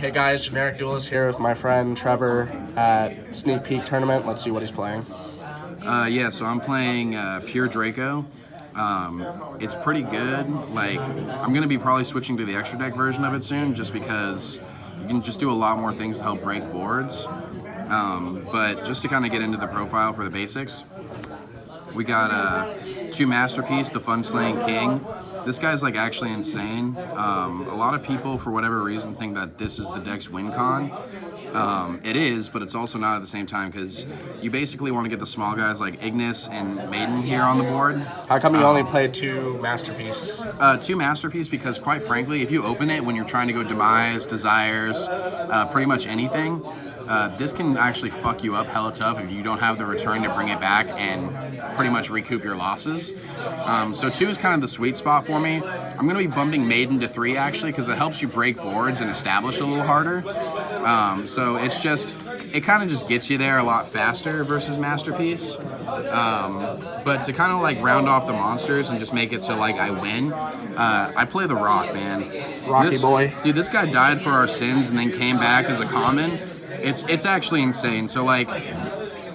Hey guys, Generic Duelist here with my friend Trevor at Sneak Peek Tournament. Let's see what he's playing. Yeah, so I'm playing Pure Draco. It's pretty good. Like, I'm going to be probably switching to the extra deck version of it soon just because you can just do a lot more things to help break boards. But just to kind of get into the profile for the basics, we got 2 Masterpiece, the Fun Slaying King. This guy's like actually insane. A lot of people, for whatever reason, think that this is the deck's win con. It is, but it's also not at the same time because you basically want to get the small guys like Ignis and Maiden here on the board. How come you only played 2 Masterpiece? 2 Masterpiece because, quite frankly, if you open it when you're trying to go Demise, Desires, pretty much anything, this can actually fuck you up hella tough if you don't have the return to bring it back and pretty much recoup your losses. So 2 is kind of the sweet spot for me. I'm going to be bumping Maiden to 3 actually because it helps you break boards and establish a little harder. So it kind of just gets you there a lot faster versus Masterpiece. But to kind of like round off the monsters and just make it so like I win, I play the Rock, man. Rocky boy. Dude, this guy died for our sins and then came back as a common. It's actually insane. So like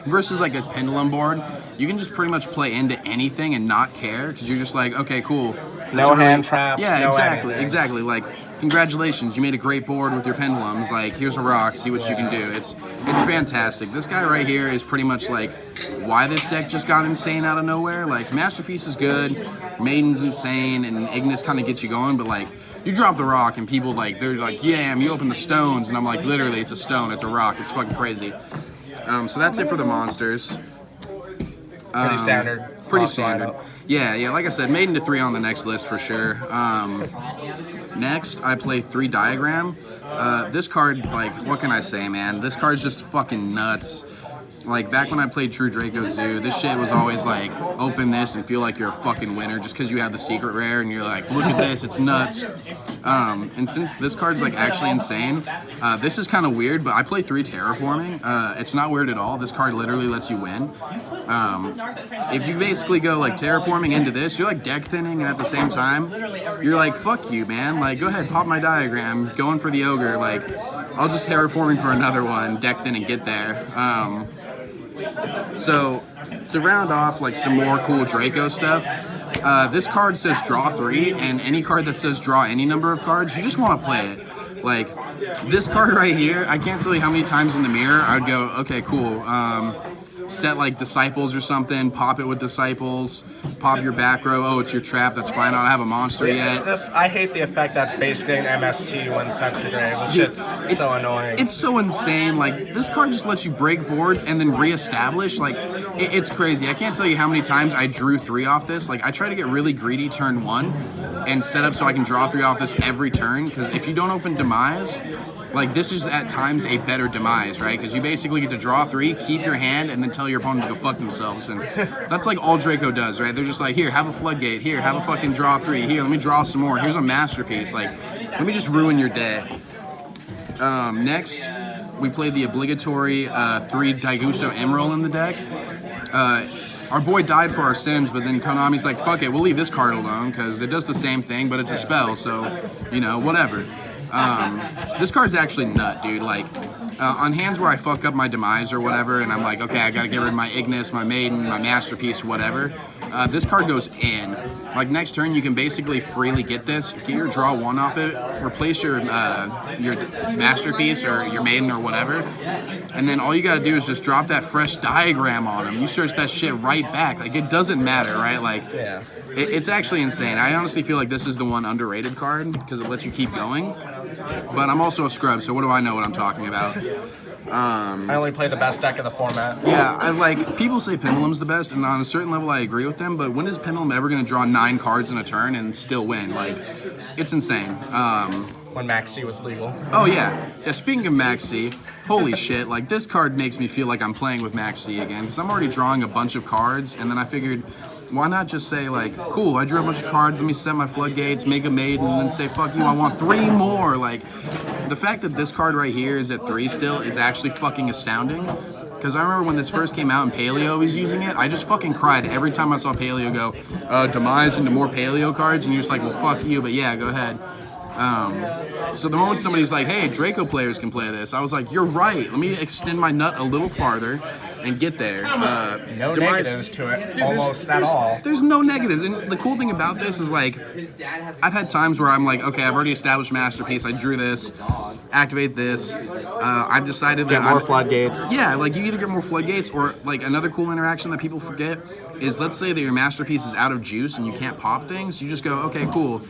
versus like a pendulum board, you can just pretty much play into anything and not care because you're just like, okay, cool. No hand traps. Yeah, no exactly, anything. exactly. Like, congratulations, you made a great board with your pendulums. Like, here's a rock, see what you can do. It's fantastic. This guy right here is pretty much like why this deck just got insane out of nowhere. Like, Masterpiece is good, Maiden's insane, and Ignis kind of gets you going, but like, you drop the rock and people like, they're like, yeah, you open the stones, and I'm like, literally, it's a stone, it's a rock, it's fucking crazy. So that's it for the monsters. Pretty standard. Pretty standard. Yeah, like I said, Maiden to 3 on the next list for sure. Next, I play 3 Diagram. This card, like, what can I say, man? This card's just fucking nuts. Like, back when I played True Draco Zoo, this shit was always like, open this and feel like you're a fucking winner just because you have the secret rare and you're like, look at this, it's nuts. And since this card's like actually insane, this is kind of weird, but I play 3 Terraforming. It's not weird at all. This card literally lets you win. If you basically go like Terraforming into this, you're like deck thinning, and at the same time, you're like, fuck you, man. Like, go ahead, pop my Diagram, going for the Ogre. Like, I'll just Terraforming for another one, deck thin and get there. So, to round off like some more cool Draco stuff, this card says draw 3, and any card that says draw any number of cards, you just want to play it. Like, this card right here, I can't tell you how many times in the mirror I'd go, okay, cool, set like Disciples or something, pop it with Disciples, pop your back row, oh, it's your trap, that's fine, I don't have a monster yet. I hate the effect that's basically an MST when sent to grave. It's so annoying. It's so insane. Like, this card just lets you break boards and then reestablish. Like, it's crazy. I can't tell you how many times I drew 3 off this. Like, I try to get really greedy turn 1 and set up so I can draw 3 off this every turn, because if you don't open Demise, like, this is at times a better Demise, right? Because you basically get to draw 3, keep your hand, and then tell your opponent to go fuck themselves. And that's like all Draco does, right? They're just like, here, have a Floodgate. Here, have a fucking draw 3. Here, let me draw some more. Here's a Masterpiece. Like, let me just ruin your day. Next, we play the obligatory 3 Daigusto Emerald in the deck. Our boy died for our sins, but then Konami's like, fuck it, we'll leave this card alone, because it does the same thing, but it's a spell, so, you know, whatever. This card's actually nut, dude. Like, on hands where I fuck up my Demise or whatever, and I'm like, okay, I gotta get rid of my Ignis, my Maiden, my Masterpiece, whatever, this card goes in. Like, next turn, you can basically freely get this, get your draw 1 off it, replace your Masterpiece or your Maiden or whatever, and then all you gotta do is just drop that fresh Diagram on him. You search that shit right back. Like, it doesn't matter, right? Like, yeah. It's actually insane. I honestly feel like this is the one underrated card because it lets you keep going. But I'm also a scrub, so what do I know what I'm talking about? I only play the best deck of the format. Yeah, I like, people say Pendulum's the best, and on a certain level I agree with them, but when is Pendulum ever going to draw 9 cards in a turn and still win? Like, it's insane. When Max C was legal. Oh, yeah. Yeah, speaking of Max C, holy shit, like, this card makes me feel like I'm playing with Max C again, because I'm already drawing a bunch of cards, and then I figured, why not just say, like, cool, I drew a bunch of cards, let me set my Floodgates, make a Maiden, and then say, fuck you, I want 3 more. Like, the fact that this card right here is at 3 still is actually fucking astounding. Because I remember when this first came out and Paleo was using it, I just fucking cried every time I saw Paleo go, Demise into more Paleo cards, and you're just like, well, fuck you, but yeah, go ahead. So the moment somebody's like, hey, Draco players can play this, I was like, you're right. Let me extend my nut a little farther and get there. No negatives to it, Dude, almost at all. There's no negatives. And the cool thing about this is, like, I've had times where I'm like, okay, I've already established Masterpiece. I drew this, activate this. I've decided that Get more floodgates. Yeah, like, you either get more floodgates or, like, another cool interaction that people forget is, let's say that your Masterpiece is out of juice and you can't pop things. You just go, okay, cool.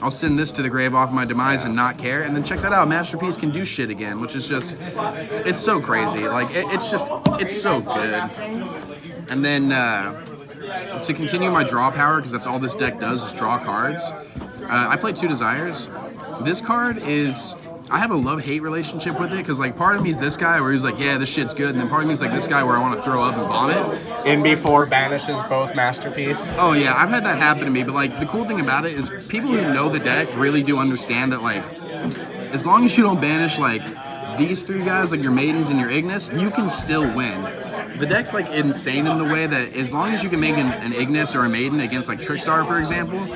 I'll send this to the grave off my demise and not care. And then check that out, Masterpiece can do shit again, which is just, it's so crazy. Like, it's so good. And then, to continue my draw power, because that's all this deck does is draw cards, I play 2 Desires. This card is, I have a love-hate relationship with it, because, like, part of me is this guy where he's like, yeah, this shit's good, and then part of me is like this guy where I want to throw up and vomit. In before banishes both Masterpiece. Oh yeah, I've had that happen to me, but, like, the cool thing about it is people who know the deck really do understand that, like, as long as you don't banish, like, these 3 guys, like your Maidens and your Ignis, you can still win. The deck's, like, insane in the way that as long as you can make an Ignis or a Maiden against, like, Trickstar, for example,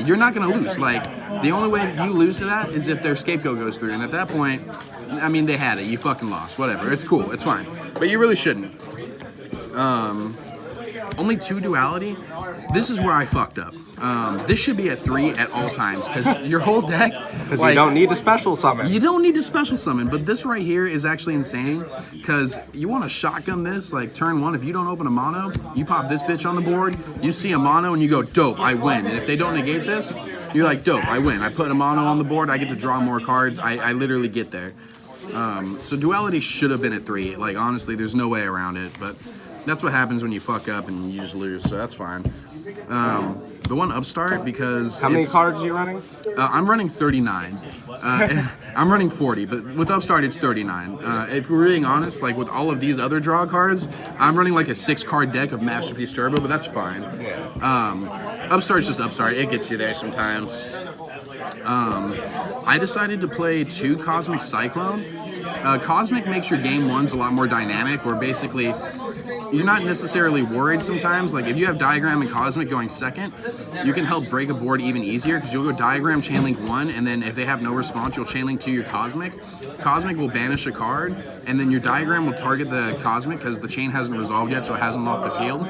you're not going to lose. Like, the only way you lose to that is if their Scapegoat goes through, and at that point, I mean, they had it. You fucking lost. Whatever. It's cool. It's fine. But you really shouldn't. Only 2 Duality. This is where I fucked up. This should be at 3 at all times, because your whole deck... Because you don't need to special summon. You don't need to special summon, but this right here is actually insane, because you want to shotgun this, like, turn 1, if you don't open a mono, you pop this bitch on the board, you see a mono, and you go, dope, I win. And if they don't negate this, you're like, dope, I win. I put a mono on the board, I get to draw more cards, I literally get there. So Duality should have been at 3. Like, honestly, there's no way around it, but that's what happens when you fuck up and you just lose, so that's fine. The one Upstart, because how many cards are you running? I'm running 39. I'm running 40, but with Upstart it's 39. If we're being honest, like with all of these other draw cards, I'm running like a 6-card deck of Masterpiece Turbo, but that's fine. Upstart's just Upstart. It gets you there sometimes. I decided to play 2 Cosmic Cyclone. Cosmic makes your game 1s a lot more dynamic, where basically you're not necessarily worried sometimes. Like, if you have Diagram and Cosmic going second, you can help break a board even easier, because you'll go Diagram, Chainlink 1, and then if they have no response, you'll Chainlink 2 your Cosmic. Cosmic will banish a card, and then your Diagram will target the Cosmic, because the chain hasn't resolved yet, so it hasn't left the field.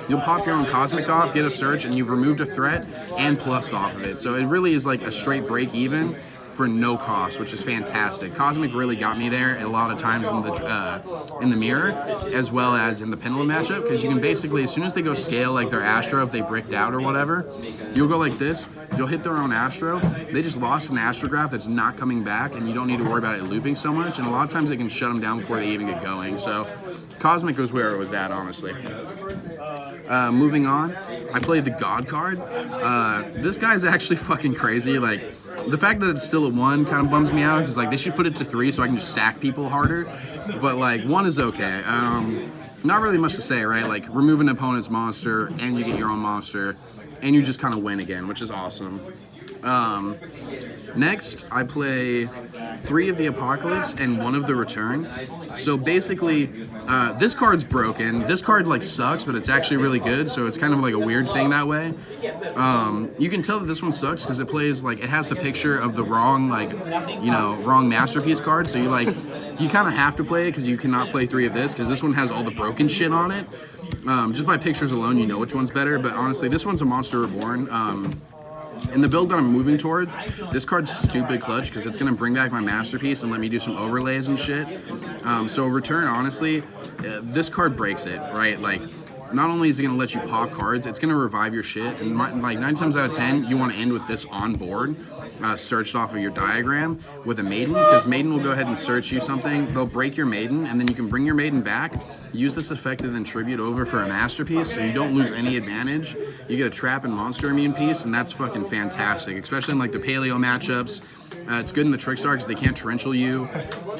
You'll pop your own Cosmic off, get a search, and you've removed a threat and plussed off of it. So it really is like a straight break even for no cost, which is fantastic. Cosmic really got me there a lot of times in the mirror, as well as in the Pendulum matchup, because you can basically, as soon as they go scale, like their Astro, if they bricked out or whatever, you'll go like this, you'll hit their own Astro, they just lost an Astrograph that's not coming back, and you don't need to worry about it looping so much, and a lot of times they can shut them down before they even get going. So Cosmic was where it was at, honestly. Moving on, I played the God card. This guy's actually fucking crazy. Like, the fact that it's still at 1 kind of bums me out, because like they should put it to 3 so I can just stack people harder. But like 1 is okay. Not really much to say, right? Like, remove an opponent's monster and you get your own monster, and you just kind of win again, which is awesome. Next, I play 3 of the Apocalypse and 1 of the Return. So basically, this card's broken. This card like sucks, but it's actually really good, so it's kind of like a weird thing that way. You can tell that this one sucks because it plays like, it has the picture of the wrong, like, you know, wrong Masterpiece card, so you kind of have to play it because you cannot play 3 of this, because this one has all the broken shit on it. Just by pictures alone, you know which one's better, but honestly, this one's a Monster Reborn. In the build that I'm moving towards, this card's stupid clutch because it's going to bring back my Masterpiece and let me do some overlays and shit. So Return, honestly, this card breaks it, right? Like, not only is it going to let you pop cards, it's going to revive your shit. And like 9 times out of 10, you want to end with this on board, searched off of your Diagram with a Maiden, because Maiden will go ahead and search you something. They'll break your Maiden, and then you can bring your Maiden back, use this effect, and then tribute over for a Masterpiece, so you don't lose any advantage. You get a Trap and Monster Immune piece, and that's fucking fantastic, especially in like the Paleo matchups. It's good in the Trickstar because they can't torrential you.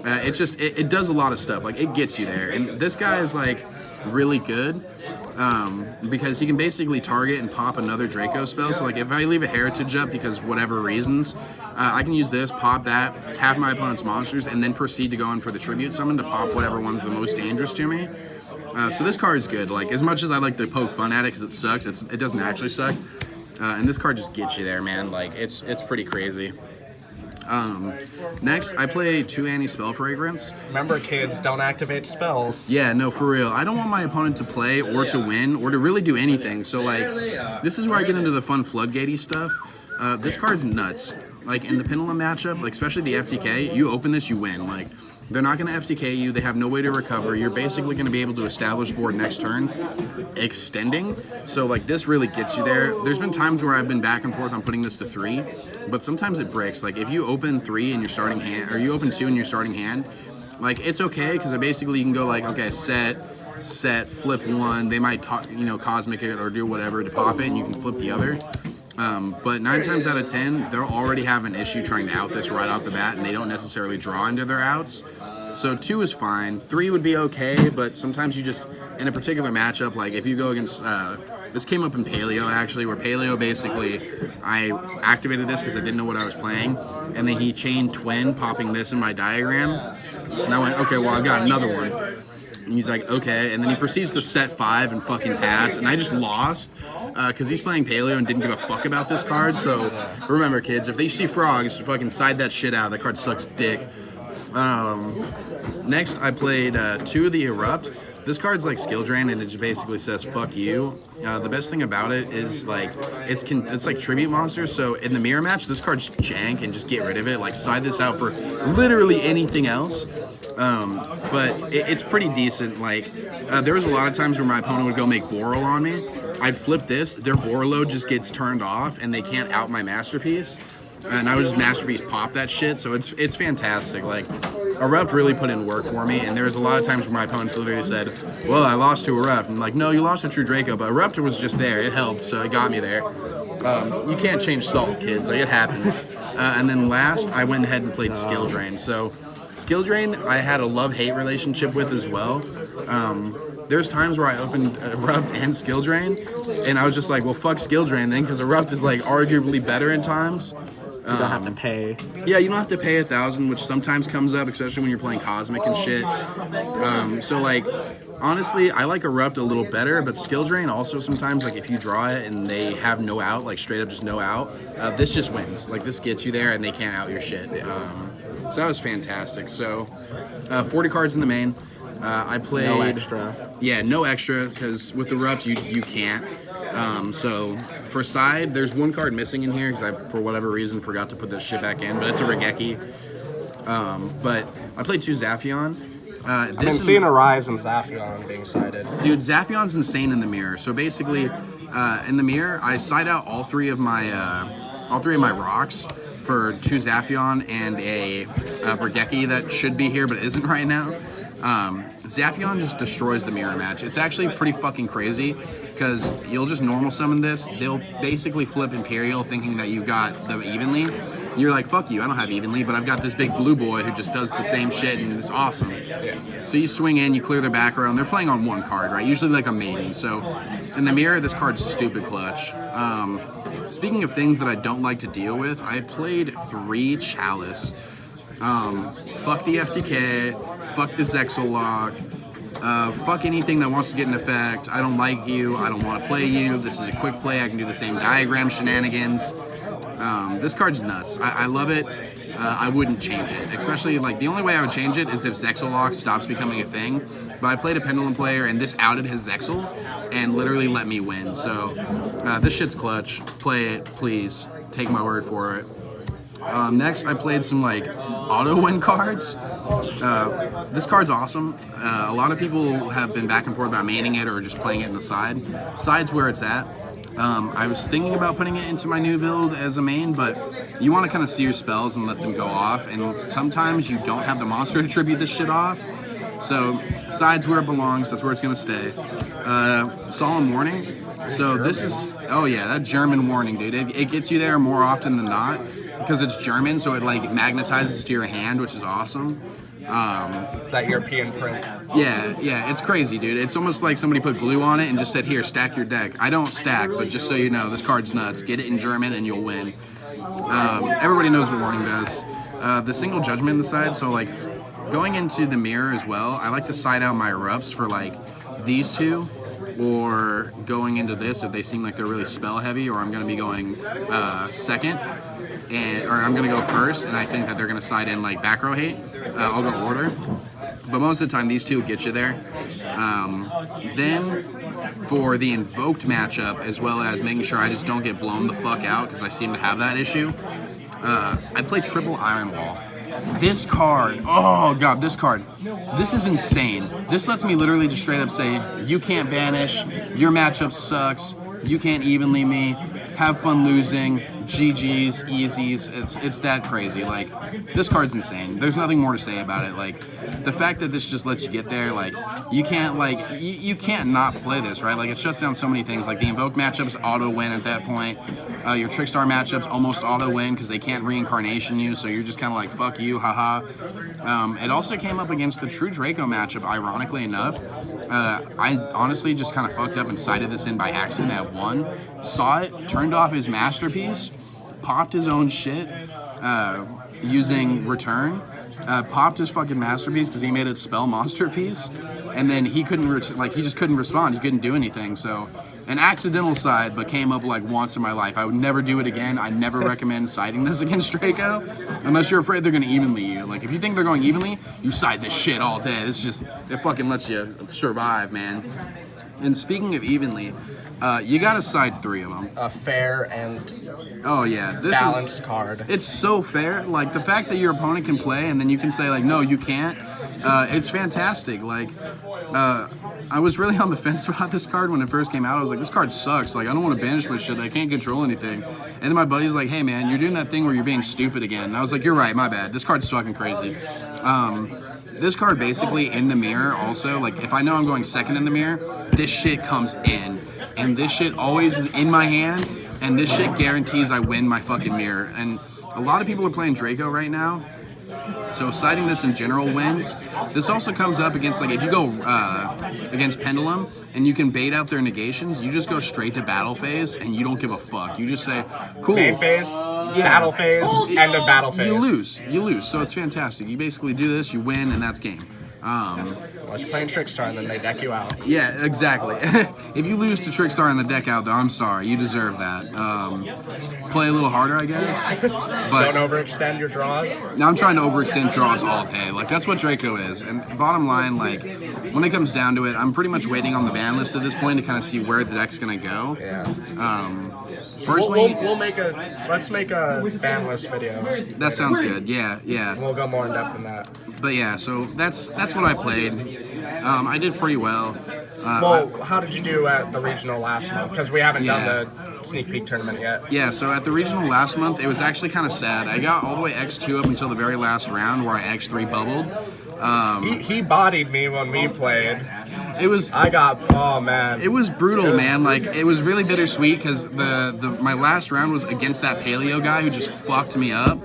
It does a lot of stuff. Like, it gets you there. And this guy is like really good because he can basically target and pop another Draco spell. So like, if I leave a Heritage up because whatever reasons, I can use this, pop that, have my opponent's monsters, and then proceed to go in for the Tribute Summon to pop whatever one's the most dangerous to me. So this card is good. Like, as much as I like to poke fun at it because it sucks, it doesn't actually suck. And this card just gets you there, man. Like, it's pretty crazy. Next, I play 2 anti-spell fragrance. Remember, kids, don't activate spells. Yeah, no, for real. I don't want my opponent to play or to win or to really do anything. So, like, this is where I get into the fun floodgatey stuff. This card's nuts. Like, in the Pendulum matchup, like, especially the FTK, you open this, you win. Like, they're not going to FTK you. They have no way to recover. You're basically going to be able to establish board next turn, extending. So, like, this really gets you there. There's been times where I've been back and forth on putting this to 3, but sometimes it breaks. Like, if you open 3 in your starting hand, or you open 2 in your starting hand, like, it's okay, because basically you can go, like, okay, set, flip 1. They might, cosmic it or do whatever to pop it, and you can flip the other. But 9 times out of 10, they'll already have an issue trying to out this right off the bat, and they don't necessarily draw into their outs. So 2 is fine. 3 would be okay, but sometimes you just, in a particular matchup, like if you go against, this came up in Paleo actually, where Paleo basically, I activated this because I didn't know what I was playing, and then he chained twin, popping this in my diagram, and I went, okay, well, I've got another one. And he's like, okay, and then he proceeds to set 5 and fucking pass, and I just lost because he's playing Paleo and didn't give a fuck about this card. So remember, kids, if they see frogs, fucking side that shit out. That card sucks dick. Next, I played 2 of the Erupt. This card's like skill drain, and it just basically says fuck you. The best thing about it is like it's like tribute monsters. So in the mirror match, this card's jank, and just get rid of it. Like side this out for literally anything else. But it's pretty decent. Like there was a lot of times where my opponent would go make Boral on me. I'd flip this, their Boar load just gets turned off, and they can't out my Masterpiece. And I would just Masterpiece pop that shit. So it's fantastic. Like Erupt really put in work for me, and there was a lot of times where my opponents literally said, well, I lost to Erupt. I'm like, no, you lost to True Draco, but Erupt was just there. It helped, so it got me there. You can't change Salt, kids. Like, it happens. And then last, I went ahead and played Skill Drain. So Skill Drain, I had a love-hate relationship with as well. There's times where I opened Erupt and Skill Drain, and I was just like, well, fuck Skill Drain then, because Erupt is, like, arguably better in times. You don't have to pay. Yeah, you don't have to pay 1,000, which sometimes comes up, especially when you're playing Cosmic and shit. So, like, honestly, I like Erupt a little better, but Skill Drain also sometimes, like, if you draw it and they have no out, like, straight up just no out, this just wins. Like, this gets you there, and they can't out your shit. So that was fantastic. So, 40 cards in the main. I played... No extra. Yeah, no extra, because with Erupt, you can't. So for side, there's 1 card missing in here, because I, for whatever reason, forgot to put this shit back in, but it's a Regeki. But I played 2 Zaphion. I've been seeing a rise in Zaphion being sided. Dude, Zaphion's insane in the mirror. So basically, in the mirror, I side out all three of my rocks for 2 Zaphion and a Regeki that should be here but isn't right now. Zaphion just destroys the mirror match. It's actually pretty fucking crazy because you'll just normal summon this. They'll basically flip Imperial thinking that you got them evenly. You're like, fuck you, I don't have evenly, but I've got this big blue boy who just does the same shit and it's awesome. So you swing in, you clear their back row, and they're playing on 1 card, right? Usually like a maiden. So in the mirror, this card's stupid clutch. Speaking of things that I don't like to deal with, I played 3 Chalice. Fuck the FTK, fuck the Zexalock, fuck anything that wants to get an effect. I don't like you, I don't want to play you, this is a quick play, I can do the same diagram shenanigans. This card's nuts. I love it. I wouldn't change it. Especially, like, the only way I would change it is if Zexalock stops becoming a thing. But I played a Pendulum player, and this outed his Zexal, and literally let me win. So, this shit's clutch. Play it, please. Take my word for it. Next, I played some, like, auto-win cards. This card's awesome. A lot of people have been back and forth about maining it or just playing it in the side. Side's where it's at. I was thinking about putting it into my new build as a main, but you want to kind of see your spells and let them go off, and sometimes you don't have the monster to tribute this shit off. So, side's where it belongs, that's where it's going to stay. Solemn Warning. So this is, oh yeah, that German warning, dude. It gets you there more often than not, because it's German, so it like magnetizes to your hand, which is awesome. It's that European print. Yeah, it's crazy, dude. It's almost like somebody put glue on it and just said, here, stack your deck. I don't stack, but just so you know, this card's nuts. Get it in German and you'll win. Everybody knows what Warning does. The single judgment in the side, so like, going into the mirror as well, I like to side out my erupts for like these 2, or going into this if they seem like they're really spell heavy, or I'm going to be going second. or I'm gonna go first, and I think that they're gonna side in like back row hate. I'll go order, but most of the time these two will get you there. Then for the invoked matchup, as well as making sure I just don't get blown the fuck out because I seem to have that issue, I play triple Iron Wall. This card, oh god, this card, this is insane. This lets me literally just straight up say, you can't banish, your matchup sucks, you can't evenly me, have fun losing, GG's, easies, it's that crazy. Like, this card's insane. There's nothing more to say about it. Like, the fact that this just lets you get there, like, you can't, like, you can't not play this, right? Like, it shuts down so many things. Like, the Invoke matchups auto-win at that point. Your Trickstar matchups almost auto-win because they can't reincarnation you, so you're just kind of like, fuck you, haha. It also came up against the True Draco matchup, ironically enough. I honestly just kind of fucked up and sided this in by accident at 1. Saw it, turned off his masterpiece, popped his own shit using return, popped his fucking masterpiece because he made it spell monsterpiece, and then he couldn't he just couldn't respond. He couldn't do anything. So an accidental side, but came up like once in my life. I would never do it again. I never recommend siding this against Draco unless you're afraid they're gonna evenly you. Like, if you think they're going evenly, you side this shit all day. It's just, it fucking lets you survive, man. And speaking of evenly, you gotta side 3 of them. A fair and oh yeah, this balanced card. It's so fair. Like, the fact that your opponent can play and then you can say like, no, you can't. It's fantastic. Like, I was really on the fence about this card when it first came out. I was like, this card sucks. Like, I don't want to banish my shit. I can't control anything. And then my buddy's like, hey man, you're doing that thing where you're being stupid again. And I was like, you're right, my bad. This card's fucking crazy. This card basically in the mirror also, like, if I know I'm going second in the mirror, this shit comes in. And this shit always is in my hand, and this shit guarantees I win my fucking mirror. And a lot of people are playing Draco right now, so siding this in general wins. This also comes up against, like, if you go against Pendulum and you can bait out their negations, you just go straight to battle phase and you don't give a fuck. You just say, cool. Main phase, battle phase, end of battle phase. You lose. So it's fantastic. You basically do this, you win, and that's game. Unless you're playing Trickstar and then they deck you out. Yeah, exactly. If you lose to Trickstar in the deck out, though, I'm sorry. You deserve that. Play a little harder, I guess. But don't overextend your draws. now I'm trying to overextend draws all day. Like, that's what Draco is. And bottom line, like, when it comes down to it, I'm pretty much waiting on the ban list at this point to kind of see where the deck's going to go. Yeah. Personally, let's make a ban list video. that sounds good. Yeah. We'll go more in depth than that. But yeah, so that's what I played. I did pretty well. How did you do at the regional last month? Because we haven't done the sneak peek tournament yet. Yeah, so at the regional last month, it was actually kind of sad. I got all the way X2 up until the very last round where I X3 bubbled. He bodied me when we played. It was. Oh man. It was brutal, man. Like, it was really bittersweet because my last round was against that paleo guy who just fucked me up.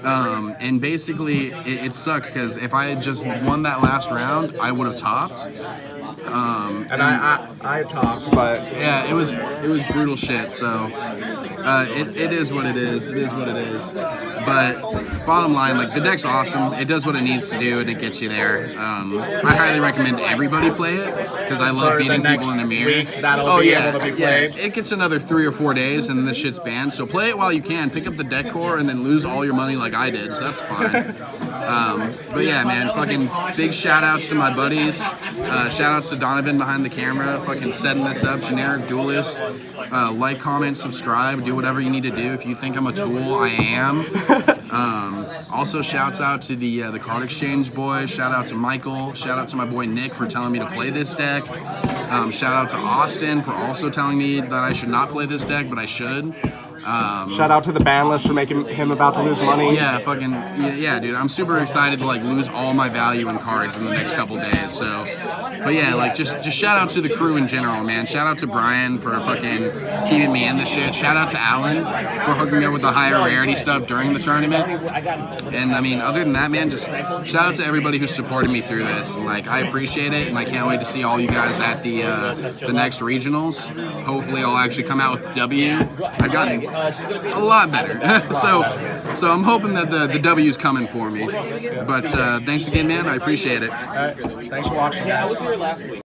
And basically, it sucked because if I had just won that last round, I would have topped. And I topped, but yeah, it was brutal shit. So it is what it is. It is what it is. But bottom line, like, the deck's awesome. It does what it needs to do, and it gets you there. I highly recommend everybody play it because I love beating people in the mirror. That'll be able to be played. It gets another 3 or 4 days, and then this shit's banned. So play it while you can. Pick up the deck core, and then lose all your money like I did. So that's fine. But yeah, man, fucking big shout outs to my buddies. Shout outs to Donovan behind the camera, fucking setting this up. Generic Duelist. Like, comment, subscribe, do whatever you need to do. If you think I'm a tool, I am. Also, shouts out to the Card Exchange boys. Shout out to Michael. Shout out to my boy Nick for telling me to play this deck. Shout out to Austin for also telling me that I should not play this deck, but I should. Shout out to the ban list for making him about to lose money. Yeah, fucking, yeah, dude. I'm super excited to, like, lose all my value in cards in the next couple days, so. But yeah, like, just shout out to the crew in general, man. Shout out to Brian for fucking keeping me in the shit. Shout out to Alan for hooking me up with the higher rarity stuff during the tournament. And, I mean, other than that, man, just shout out to everybody who supported me through this. Like, I appreciate it, and I can't wait to see all you guys at the next regionals. Hopefully I'll actually come out with the W. I've gotten a lot better. so I'm hoping that the W's coming for me. But thanks again, man. I appreciate it. Thanks for watching, guys.